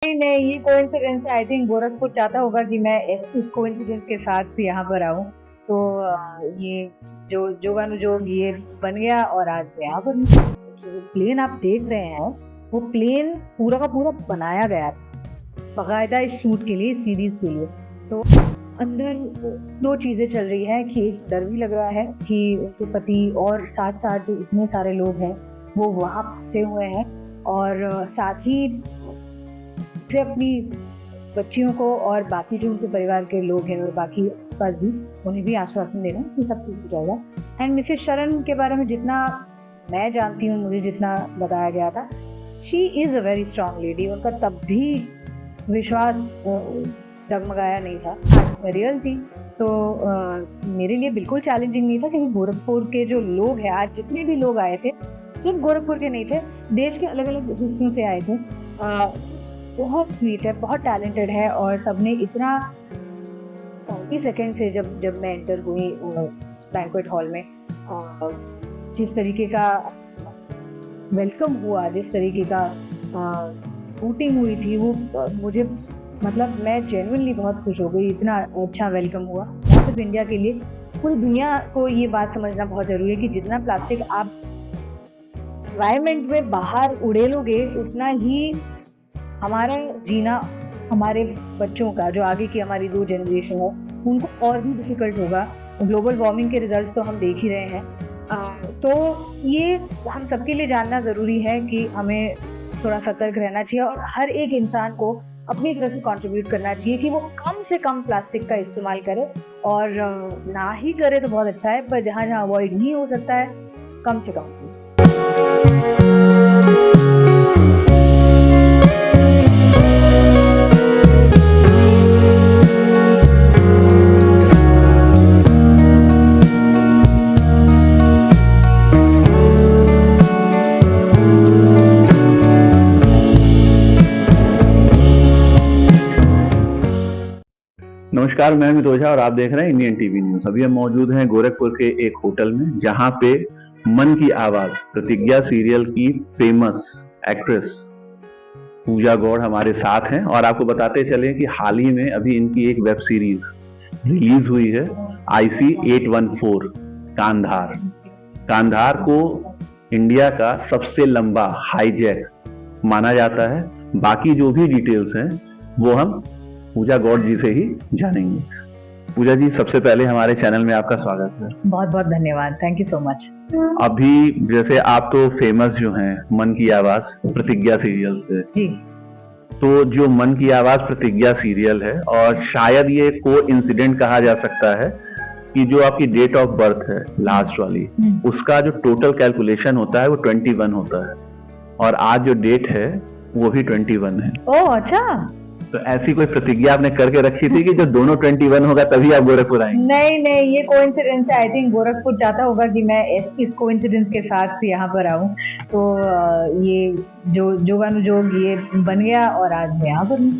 नहीं नहीं, ये कोइंसिडेंस है। आई थिंक गोरखपुर चाहता होगा कि मैं इस कोइंसिडेंस के साथ यहाँ पर आऊँ। तो ये जो जोगानुजोग ये बन गया और आज मैं यहाँ पर हूँ। जो प्लेन आप देख रहे हैं वो प्लेन पूरा का पूरा बनाया गया था बाकायदा इस शूट के लिए, इस सीरीज के लिए। तो अंदर दो चीजें चल रही है कि एक डर भी लग रहा है कि उनके पति और साथ साथ जो इतने सारे लोग हैं वो वहाँ फंसे हुए हैं, और साथ ही से अपनी बच्चियों को और बाकी जो उनके परिवार के लोग हैं और बाकी आसपास भी, उन्हें भी आश्वासन देना कि सब ठीक हो जाएगा। एंड मिसेस शरण के बारे में जितना मैं जानती हूँ, मुझे जितना बताया गया था, she is a very strong lady. उनका तब भी विश्वास डगमगाया नहीं था, आज रियल थी। तो मेरे लिए बिल्कुल चैलेंजिंग नहीं था, क्योंकि गोरखपुर के जो लोग हैं, आज जितने भी लोग आए थे सिर्फ गोरखपुर के नहीं थे, देश के अलग अलग हिस्सों से आए थे। बहुत स्वीट है, बहुत टैलेंटेड है, और सबने इतना 40 सेकेंड से जब मैं एंटर हुई बैंक्वेट हॉल में, जिस तरीके का वेलकम हुआ, जिस तरीके का शूटिंग हुई थी, वो मुझे मतलब मैं जेन्युइनली बहुत खुश हो गई। इतना अच्छा वेलकम हुआ सिर्फ इंडिया के लिए, पूरी दुनिया को ये बात समझना बहुत ज़रूरी है कि जितना प्लास्टिक आप एनवायरमेंट में बाहर उड़ेलोगे, उतना ही हमारा जीना, हमारे बच्चों का, जो आगे की हमारी 2 जनरेशन है, उनको और भी डिफिकल्ट होगा। ग्लोबल वार्मिंग के रिजल्ट तो हम देख ही रहे हैं। तो ये हम सबके लिए जानना ज़रूरी है कि हमें थोड़ा सतर्क रहना चाहिए, और हर एक इंसान को अपनी तरफ से कंट्रीब्यूट करना चाहिए कि वो कम से कम प्लास्टिक का इस्तेमाल करे, और ना ही करे तो बहुत अच्छा है, पर जहाँ जहाँ अवॉइड नहीं हो सकता है, कम से कम। नमस्कार, मैं अमित ओझा और आप देख रहे हैं इंडियन टीवी न्यूज। अभी हम मौजूद हैं गोरखपुर के एक होटल में, जहां पे मन की आवाज प्रतिज्ञा सीरियल की फेमस एक्ट्रेस पूजा गौड़ हमारे साथ हैं। और आपको बताते चले कि हाल ही में अभी इनकी एक वेब सीरीज रिलीज हुई है, IC 814 कांधार। कांधार को इंडिया का सबसे लंबा हाईजैक माना जाता है। बाकी जो भी डिटेल्स हैं वो हम पूजा गौड़ जी से ही जानेंगे। पूजा जी, सबसे पहले हमारे चैनल में आपका स्वागत है। बहुत बहुत धन्यवाद, थैंक यू सो मच। अभी जैसे आप तो फेमस जो हैं मन की आवाज प्रतिज्ञा सीरियल से जी, तो जो मन की आवाज प्रतिज्ञा सीरियल है, और शायद ये कोइंसिडेंट कहा जा सकता है कि जो आपकी डेट ऑफ बर्थ है लास्ट वाली, उसका जो टोटल कैलकुलेशन होता है वो 21 होता है, और आज जो डेट है वो भी 21 है। ओह अच्छा। तो ऐसी कोई प्रतिज्ञा आपने करके रखी थी कि जो दोनों 21 होगा तभी आप गोरखपुर आएंगे? नहीं नहीं, ये कोइंसिडेंस है। आई थिंक गोरखपुर चाहता होगा कि मैं इस कोइंसिडेंस के साथ यहाँ पर आऊँ। तो ये जो जोगानुजोग ये बन गया, और आज मैं यहाँ पर हूँ।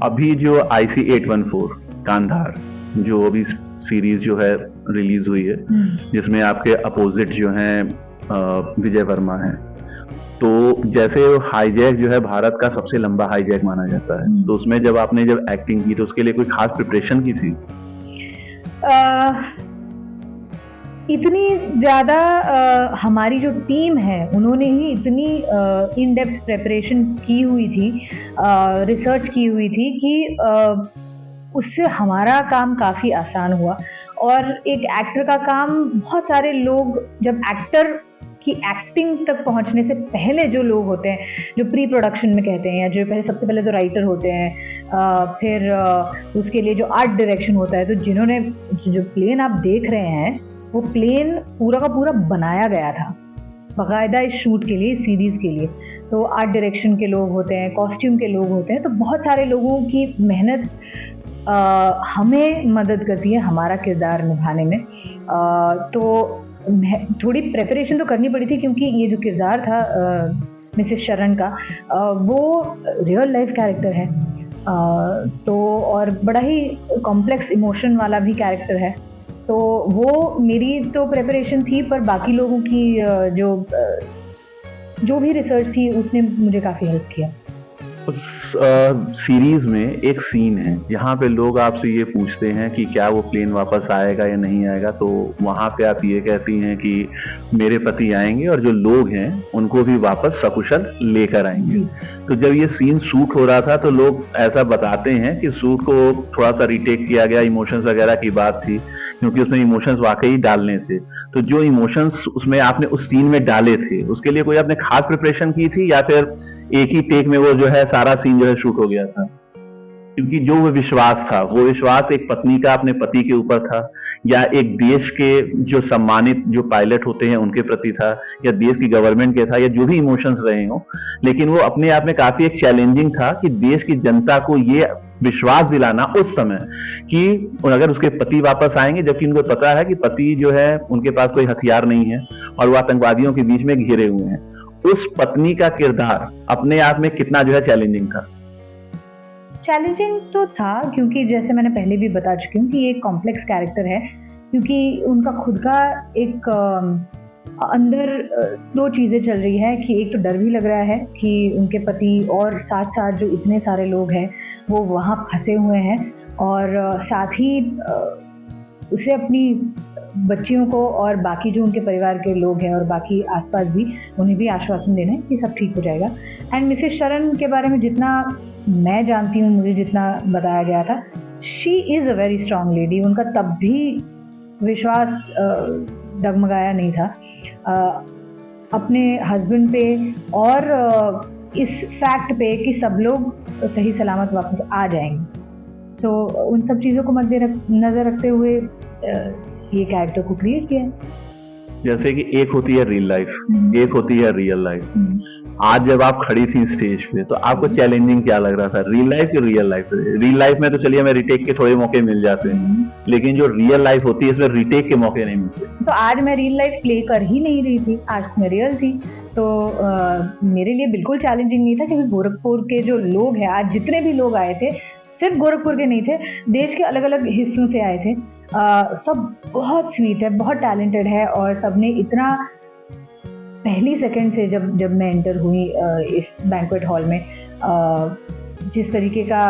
अभी जो IC 814 कांधार जो अभी सीरीज जो है रिलीज हुई है, जिसमें आपके अपोजिट जो हैं विजय वर्मा हैं, तो जैसे हाईजैक जो है भारत का सबसे लंबा हाईजैक माना जाता है, तो उसमें जब आपने एक्टिंग की तो उसके लिए कोई खास प्रिपरेशन की थी? इतनी ज़्यादा हमारी जो टीम है उन्होंने ही इतनी इन डेप्थ प्रिपरेशन की हुई थी, रिसर्च की हुई थी कि उससे हमारा काम काफ़ी आसान हुआ। और एक एक्टर का काम, बहुत सारे लोग जब एक्टर की एक्टिंग तक पहुंचने से पहले जो लोग होते हैं, जो प्री प्रोडक्शन में कहते हैं, या जो सबसे पहले तो राइटर होते हैं, फिर उसके लिए जो आर्ट डायरेक्शन होता है, तो जिन्होंने जो प्लेन आप देख रहे हैं वो प्लेन पूरा का पूरा बनाया गया था बाकायदा इस शूट के लिए, इस सीरीज़ के लिए। तो आर्ट डायरेक्शन के लोग होते हैं, कॉस्ट्यूम के लोग होते हैं, तो बहुत सारे लोगों की मेहनत हमें मदद करती है हमारा किरदार निभाने में। तो थोड़ी प्रेपरेशन तो करनी पड़ी थी, क्योंकि ये जो किरदार था मिसेस शरण का, वो रियल लाइफ कैरेक्टर है, तो और बड़ा ही कॉम्प्लेक्स इमोशन वाला भी कैरेक्टर है। तो वो मेरी तो प्रेपरेशन थी, पर बाकी लोगों की जो भी रिसर्च थी उसने मुझे काफ़ी हेल्प किया। उस सीरीज में एक सीन है जहाँ पे लोग आपसे ये पूछते हैं कि क्या वो प्लेन वापस आएगा या नहीं आएगा, तो वहाँ पे आप ये कहती हैं कि मेरे पति आएंगे और जो लोग हैं उनको भी वापस सकुशल लेकर आएंगे। तो जब ये सीन शूट हो रहा था तो लोग ऐसा बताते हैं कि शूट को थोड़ा सा रिटेक किया गया, इमोशंस वगैरह की बात थी, क्योंकि उसमें इमोशंस वाकई डालने थे। तो जो इमोशंस उसमें आपने उस सीन में डाले थे उसके लिए कोई आपने खास प्रिपरेशन की थी या फिर एक ही टेक में वो जो है सारा सीन जो है शूट हो गया था? क्योंकि जो वो विश्वास था, वो विश्वास एक पत्नी का अपने पति के ऊपर था, या एक देश के जो सम्मानित जो पायलट होते हैं उनके प्रति था, या देश की गवर्नमेंट के था, या जो भी इमोशंस रहे हो, लेकिन वो अपने आप में काफी एक चैलेंजिंग था कि देश की जनता को ये विश्वास दिलाना उस समय कि अगर उसके पति वापस आएंगे, जबकि उनको पता है कि पति जो है उनके पास कोई हथियार नहीं है और वो आतंकवादियों के बीच में घिरे हुए हैं। उस पत्नी का किरदार अपने आप में कितना जो है चैलेंजिंग था? चैलेंजिंग तो था, क्योंकि जैसे मैंने पहले भी बता चुकी हूँ कि ये एक कॉम्प्लेक्स कैरेक्टर है, क्योंकि उनका खुद का एक अंदर दो चीज़ें चल रही है कि एक तो डर भी लग रहा है कि उनके पति और साथ साथ जो इतने सारे लोग हैं वो वहाँ फंसे हुए हैं, और साथ ही उसे अपनी बच्चियों को और बाकी जो उनके परिवार के लोग हैं और बाकी आसपास भी, उन्हें भी आश्वासन देना है कि सब ठीक हो जाएगा। एंड मिसेस शरण के बारे में जितना मैं जानती हूँ, मुझे जितना बताया गया था, she is a very strong lady. उनका तब भी विश्वास डगमगाया नहीं था अपने हस्बैंड पे और इस फैक्ट पे कि सब लोग सही सलामत वापस आ जाएंगे। सो उन सब चीज़ों को मद्देनजर रखते हुए ये कैरेक्टर को क्रिएट किया। जैसे कि एक होती है रियल लाइफ, एक होती है रियल लाइफ। आज जब आप खड़ी थी स्टेज पे तो आपको चैलेंजिंग क्या लग रहा था, रियल लाइफ या रियल लाइफ? रियल लाइफ में तो चलिए हमें रिटेक के थोड़े मौके मिल जाते हैं, लेकिन जो रियल लाइफ होती है इसमें रिटेक के मौके नहीं मिलते। तो आज मैं रियल लाइफ प्ले कर ही नहीं रही थी, आज मैं रियल थी, तो मेरे लिए बिल्कुल चैलेंजिंग नहीं था, क्योंकि गोरखपुर के जो लोग हैं, आज जितने भी लोग आए थे सिर्फ गोरखपुर के नहीं थे, देश के अलग अलग हिस्सों से आए थे। सब बहुत स्वीट है, बहुत टैलेंटेड है, और सबने इतना पहली सेकंड से जब मैं एंटर हुई इस बैंक्वेट हॉल में, जिस तरीके का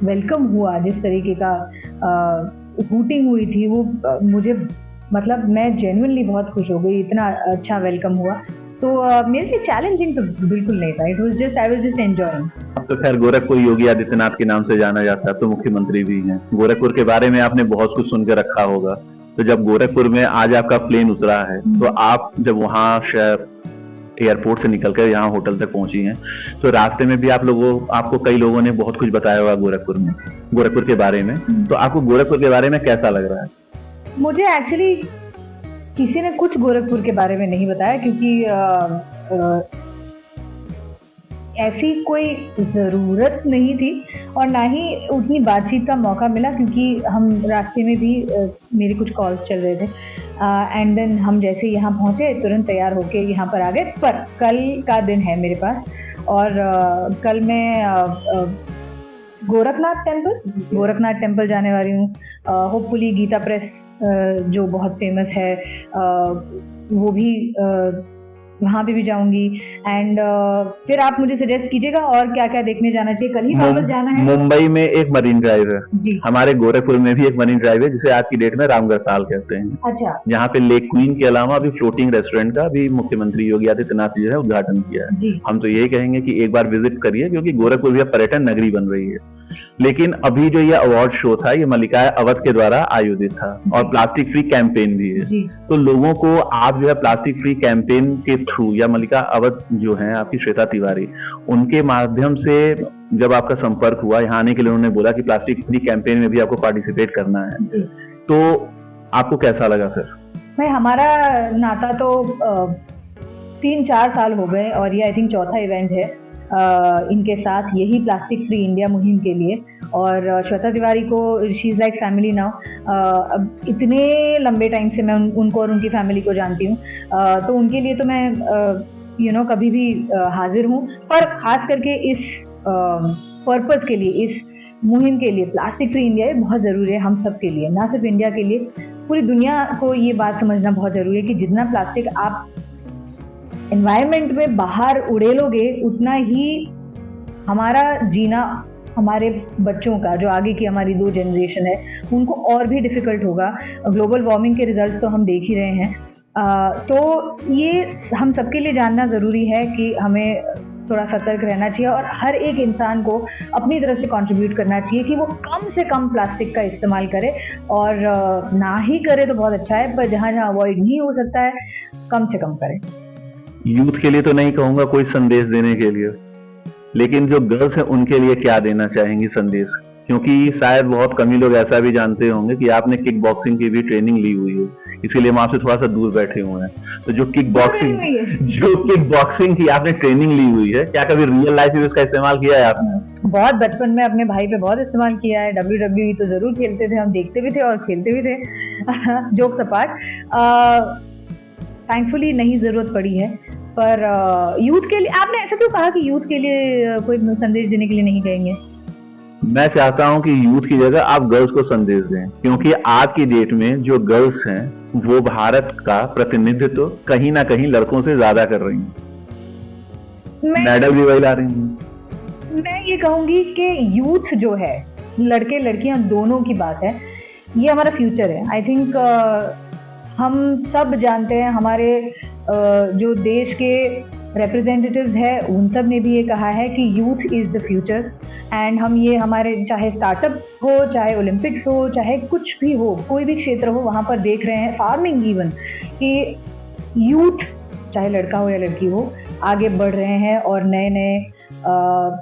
वेलकम हुआ, जिस तरीके का हूटिंग हुई थी, वो मुझे मतलब मैं जेन्युइनली बहुत खुश हो गई, इतना अच्छा वेलकम हुआ। तो मेरे लिए चैलेंजिंग तो बिल्कुल नहीं था, आई वाज जस्ट एंजॉयिंग। तो खैर गोरखपुर योगी आदित्यनाथ के नाम से जाना जाता है, तो मुख्यमंत्री भी हैं। गोरखपुर के बारे में आपने बहुत कुछ सुन के रखा होगा, तो जब गोरखपुर में आज आपका प्लेन उतरा है तो आप जब वहाँ एयरपोर्ट से निकलकर यहाँ होटल तक पहुंची हैं, तो रास्ते में भी आपको कई लोगों ने बहुत कुछ बताया होगा गोरखपुर के बारे में। तो आपको गोरखपुर के बारे में कैसा लग रहा है? मुझे एक्चुअली किसी ने कुछ गोरखपुर के बारे में नहीं बताया, क्योंकि ऐसी कोई ज़रूरत नहीं थी और ना ही उतनी बातचीत का मौका मिला, क्योंकि हम रास्ते में भी मेरे कुछ कॉल्स चल रहे थे, एंड देन हम जैसे यहाँ पहुँचे तुरंत तैयार होके यहाँ पर आ गए। पर कल का दिन है मेरे पास, और कल मैं गोरखनाथ टेम्पल जाने वाली हूँ। होपफुली गीता प्रेस जो बहुत फेमस है वो भी वहाँ पे भी जाऊंगी, एंड फिर आप मुझे सजेस्ट कीजिएगा और क्या क्या देखने जाना चाहिए। कल ही वापस जाना है। मुंबई में एक मरीन ड्राइव है जी। हमारे गोरखपुर में भी एक मरीन ड्राइव है जिसे आज की डेट में रामगढ़ ताल कहते हैं। अच्छा। यहाँ पे लेक क्वीन के अलावा अभी फ्लोटिंग रेस्टोरेंट का भी मुख्यमंत्री योगी आदित्यनाथ जी है उद्घाटन किया है। हम तो यही कहेंगे कि एक बार विजिट करिए, क्योंकि गोरखपुर भी पर्यटन नगरी बन रही है। लेकिन अभी जो ये अवार्ड शो था, ये मल्लिका अवध के द्वारा आयोजित था और प्लास्टिक फ्री कैंपेन भी है। तो लोगों को आप जो है प्लास्टिक फ्री कैंपेन के थ्रू, या मल्लिका अवध जो है आपकी श्वेता तिवारी, उनके माध्यम से जब आपका संपर्क हुआ यहाँ आने के लिए, उन्होंने बोला कि प्लास्टिक फ्री कैंपेन में भी आपको पार्टिसिपेट करना है, तो आपको कैसा लगा फिर? भाई हमारा नाता तो 3-4 साल हो गए और ये आई थिंक चौथा इवेंट है इनके साथ, यही प्लास्टिक फ्री इंडिया मुहिम के लिए। और श्वेता तिवारी को she is like family now. अब इतने लंबे टाइम से मैं उनको और उनकी फैमिली को जानती हूँ, तो उनके लिए तो मैं कभी भी हाजिर हूँ। पर ख़ास करके इस पर्पस के लिए, इस मुहिम के लिए प्लास्टिक फ्री इंडिया बहुत ज़रूरी है हम सब के लिए, ना सिर्फ इंडिया के लिए, पूरी दुनिया को ये बात समझना बहुत ज़रूरी है कि जितना प्लास्टिक आप एनवायरनमेंट में बाहर उड़ेलोगे उतना ही हमारा जीना, हमारे बच्चों का, जो आगे की हमारी 2 जनरेशन है, उनको और भी डिफ़िकल्ट होगा। ग्लोबल वार्मिंग के रिज़ल्ट्स तो हम देख ही रहे हैं। तो ये हम सबके लिए जानना ज़रूरी है कि हमें थोड़ा सतर्क रहना चाहिए और हर एक इंसान को अपनी तरफ से कंट्रीब्यूट करना चाहिए कि वो कम से कम प्लास्टिक का इस्तेमाल करे, और ना ही करे तो बहुत अच्छा है, पर जहाँ-जहाँ अवॉइड नहीं हो सकता है, कम से कम करें। यूथ के लिए तो नहीं कहूंगा कोई संदेश देने के लिए, लेकिन जो गर्ल्स हैं उनके लिए क्या देना चाहेंगी संदेश? क्योंकि शायद बहुत कम ही लोग ऐसा भी जानते होंगे कि आपने किक बॉक्सिंग की भी ट्रेनिंग ली हुई है, इसीलिए हम आपसे थोड़ा सा दूर बैठे हुए हैं। तो जो किक बॉक्सिंग की आपने ट्रेनिंग ली हुई है, क्या कभी रियल लाइफ में उसका इस्तेमाल किया है आपने? बहुत बचपन में अपने भाई पे बहुत इस्तेमाल किया है। WWE तो जरूर खेलते थे, हम देखते भी थे और खेलते भी थे। जोक्स अपार्ट, थैंकफुली नहीं जरूरत पड़ी है, पर यूथ के लिए आपने ऐसा क्यों कहा कि यूथ के लिए कोई संदेश देने के लिए नहीं कहेंगे? मैं चाहता हूं कि यूथ की जगह आप गर्ल्स को संदेश दें, क्योंकि आज की डेट में जो गर्ल्स हैं वो भारत का प्रतिनिधित्व कहीं ना कहीं लड़कों से ज्यादा कर रही हैं, मेडल भी वही ला रही हैं। मैं ये कहूंगी कि यूथ जो है, लड़के लड़कियां दोनों की बात है, ये हमारा फ्यूचर है। आई थिंक हम सब जानते हैं, हमारे जो देश के रिप्रेजेंटेटिव्स हैं उन सब ने भी ये कहा है कि youth is the future, and हम ये हमारे चाहे स्टार्टअप हो, चाहे ओलंपिक्स हो, चाहे कुछ भी हो, कोई भी क्षेत्र हो, वहाँ पर देख रहे हैं, फार्मिंग इवन, कि यूथ चाहे लड़का हो या लड़की हो आगे बढ़ रहे हैं और नए नए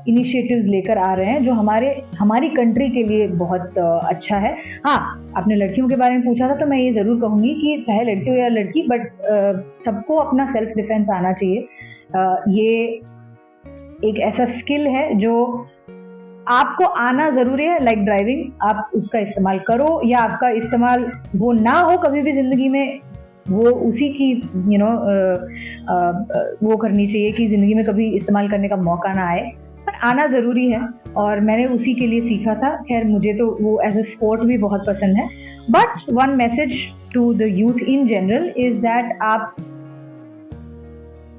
इनिशिएटिव्स लेकर आ रहे हैं जो हमारी कंट्री के लिए बहुत अच्छा है। हाँ, आपने लड़कियों के बारे में पूछा था, तो मैं ये ज़रूर कहूँगी कि चाहे लड़की हो या लड़की, बट सबको अपना सेल्फ डिफेंस आना चाहिए। ये एक ऐसा स्किल है जो आपको आना ज़रूरी है, लाइक ड्राइविंग। आप उसका इस्तेमाल करो या आपका इस्तेमाल वो ना हो कभी भी ज़िंदगी में, वो उसी की वो करनी चाहिए कि ज़िंदगी में कभी इस्तेमाल करने का मौका ना आए, पर आना ज़रूरी है, और मैंने उसी के लिए सीखा था। खैर, मुझे तो वो एज अ स्पोर्ट भी बहुत पसंद है। But one message to the youth in general is that आप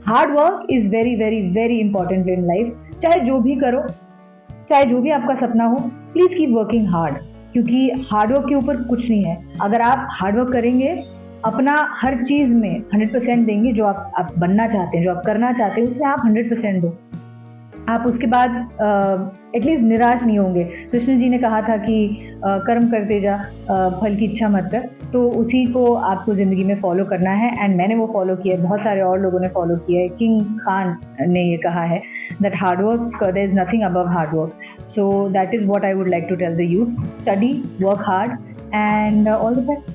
hard work is very very very important in life. चाहे जो भी करो, चाहे जो भी आपका सपना हो, प्लीज़ कीप वर्किंग हार्ड, क्योंकि हार्डवर्क के ऊपर कुछ नहीं है। अगर आप हार्डवर्क करेंगे, अपना हर चीज़ में 100% देंगे, जो आप बनना चाहते हैं, जो आप करना चाहते हैं, उसमें आप 100% दो, आप उसके बाद एटलीस्ट निराश नहीं होंगे। कृष्ण जी ने कहा था कि कर्म करते जा, फल की इच्छा मत कर, तो उसी को आपको ज़िंदगी में फॉलो करना है, एंड मैंने वो फॉलो किया है, बहुत सारे और लोगों ने फॉलो किया है। किंग खान ने ये कहा है that hard work, there is nothing above hard work, so that is what I would like to tell the youth. Study, work hard, and all the best.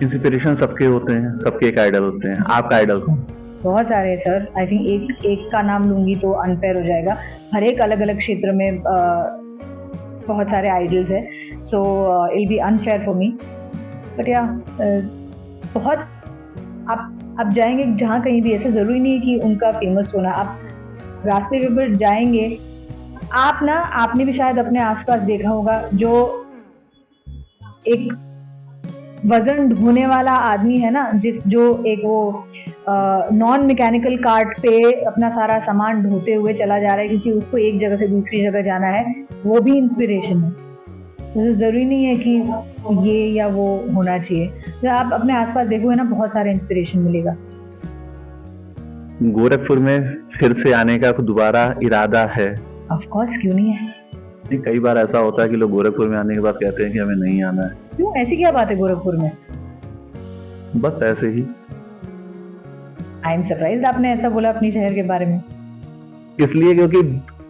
Inspiration सबके होते हैं, सबके एक आइडल होते हैं। आपका आइडल कौन? बहुत सारे हैं सर। आई थिंक एक का नाम लूँगी तो अनफेयर हो जाएगा। हर एक अलग अलग क्षेत्र में बहुत सारे आइडल्स हैं, so it be unfair for me, but या बहुत आप जाएंगे जहाँ कहीं भी, ऐसे ज़रूरी नहीं है कि उनका फेमस होना। आप रास्ते पे जाएंगे, आपने भी शायद अपने आसपास देखा होगा, जो एक वजन ढोने वाला आदमी है ना, जो एक वो नॉन मैकेनिकल कार्ट पे अपना सारा सामान ढोते हुए चला जा रहा है क्योंकि उसको एक जगह से दूसरी जगह जाना है, वो भी इंस्पिरेशन है। तो ज़रूरी नहीं है कि ये या वो होना चाहिए। तो आप अपने आसपास देखोगे ना, बहुत सारे इंस्पिरेशन मिलेगा। गोरखपुर में फिर से आने का दोबारा इरादा है? ऑफ कोर्स, क्यों नहीं है। कई बार ऐसा होता है कि लोग गोरखपुर में आने के बाद कहते हैं कि हमें नहीं आना है। क्यों, ऐसी क्या बात है गोरखपुर में? बस ऐसे ही। आई एम सरप्राइज्ड आपने ऐसा बोला अपनी शहर के बारे में। इसलिए क्योंकि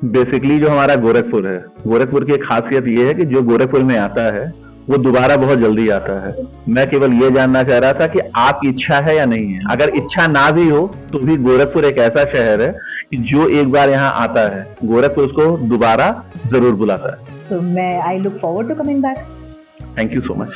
बेसिकली जो हमारा गोरखपुर है, गोरखपुर की एक खासियत ये है कि जो गोरखपुर में आता है वो दोबारा बहुत जल्दी आता है। मैं केवल ये जानना चाह रहा था कि आपकी इच्छा है या नहीं है। अगर इच्छा ना भी हो तो भी गोरखपुर एक ऐसा शहर है कि जो एक बार यहाँ आता है, गोरखपुर उसको दोबारा जरूर बुलाता है। तो मैं I look forward to coming back. Thank you so much.